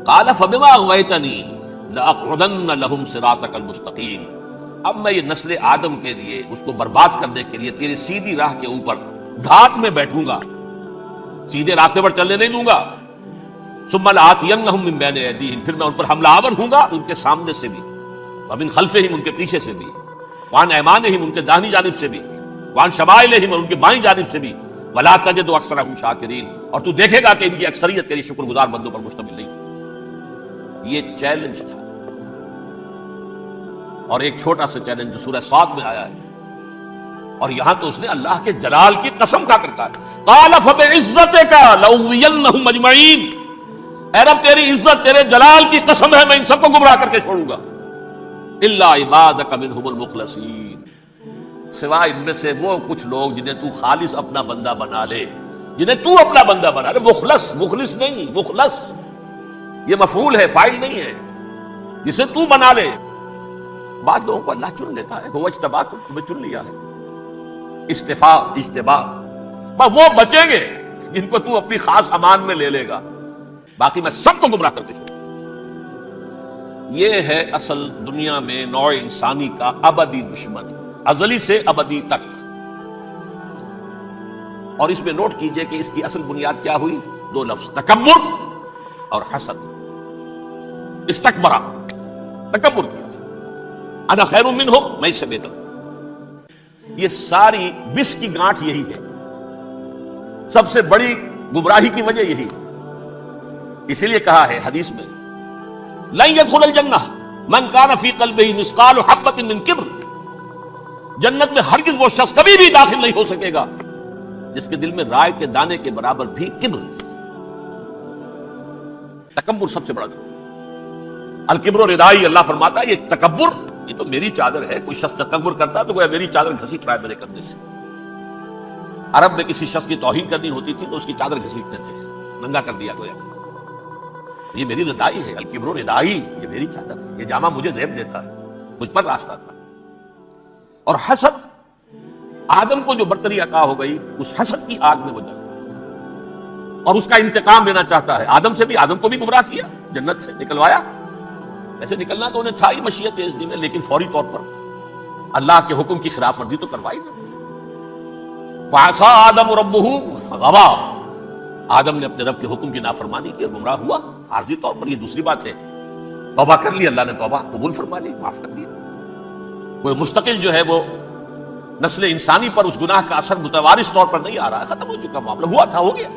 قال فبما اغويتني لاقعدن لهم صراطك المستقيم، اب میں یہ نسل آدم کے لیے، اس کو برباد کرنے کے لیے تیری سیدھی راہ کے اوپر گھات میں بیٹھوں گا، سیدھے راستے پر چلنے نہیں دوں گا. ثم لآتینہم من بین ایدیہم، پھر میں ان پر حملہ آور ہوں گا، ان کے سامنے سے بھی، ومن خلفہم، ان کے پیچھے سے بھی، وعن ایمانہم، ان کے داہنی جانب سے بھی، وعن شمائلہم، اور ان کے بائیں جانب سے بھی، ولا تجد اکثرہم شاکرین، اور تو دیکھے گا کہ ان کی اکثریت تیری شکر گزار بندوں پر مشتمل نہیں. یہ چیلنج تھا. اور ایک چھوٹا سا چیلنج جو سورہ صاد میں آیا ہے، اور یہاں تو اس نے اللہ کے جلال کی قسم کھا کر کہا، قال فبعزتک لأغوینہم اجمعین، اے رب تیری عزت، تیرے جلال کی قسم ہے میں ان سب کو گمراہ کر کے چھوڑوں گا، الا عبادک منہم المخلصین، سوائے ان میں سے وہ کچھ لوگ جنہیں تو خالص اپنا بندہ بنا لے، جنہیں تو اپنا بندہ بنا لے. مخلص، مخلص نہیں، مخلص یہ مفعول ہے، فاعل نہیں ہے، جسے تو بنا لے. بعض لوگوں کو اللہ چن لیتا ہے، وہ اجتباک، تمہیں چن لیا ہے. استفاء، اجتباء، بس وہ بچیں گے جن کو تو اپنی خاص امان میں لے لے گا، باقی میں سب کو گمراہ کر کے چھوڑوں. یہ ہے اصل دنیا میں نوع انسانی کا ابدی دشمن، ازلی سے ابدی تک. اور اس میں نوٹ کیجئے کہ اس کی اصل بنیاد کیا ہوئی؟ دو لفظ، تکبر اور حسد. استکبرا، تکبر کیا، انا خیر منہ، میں اس سے بہتر ہوں. یہ ساری بس کی گانٹھ یہی ہے، سب سے بڑی گمراہی کی وجہ یہی ہے. اسی لیے کہا ہے حدیث میں، لن يدخل الجنہ من کان فی قلبہ مثقال حبۃ من کبر، جنت میں ہرگز وہ شخص کبھی بھی داخل نہیں ہو سکے گا جس کے دل میں رائے کے دانے کے برابر بھی کبر. تکبر سب سے بڑا گناہ. الکبر ردائی، اللہ فرماتا ہے یہ تکبر، یہ تو میری چادر ہے. کوئی شخص تکبر کرتا ہے تو گویا میری چادر گھسیٹ رہا ہے میرے کندھے سے. عرب میں کسی شخص کی توہین کرنی ہوتی تھی تو اس کی چادر گھسیٹتے تھے، ننگا کر دیا گویا. یہ میری ردائی ہے، الکبر ردائی، یہ میری چادر ہے، یہ جامہ مجھے زیب دیتا ہے، مجھ پر راستہ تھا. اور حسد، آدم کو جو برتری عطا ہو گئی، اس حسد کی آگ میں وہ جل گیا اور اس کا انتقام لینا چاہتا ہے. آدم سے بھی، آدم کو بھی گمراہ کیا، جنت سے نکلوایا. ایسے نکلنا تو انہیں تھا ہی مشیت اذن میں، لیکن فوری طور پر اللہ کے حکم کی خلاف ورزی تو کروائی نا. فعصى آدم ربہ فغوى، آدم نے اپنے رب کے حکم کی نافرمانی کی اور گمراہ ہوا عارضی طور پر. یہ دوسری بات ہے، توبہ کر لی، اللہ نے توبہ قبول فرما لی، معاف کر دیا. کوئی مستقل جو ہے وہ نسل انسانی پر اس گناہ کا اثر متوارث طور پر نہیں آ رہا، ختم ہو چکا معاملہ، ہوا تھا، ہو گیا.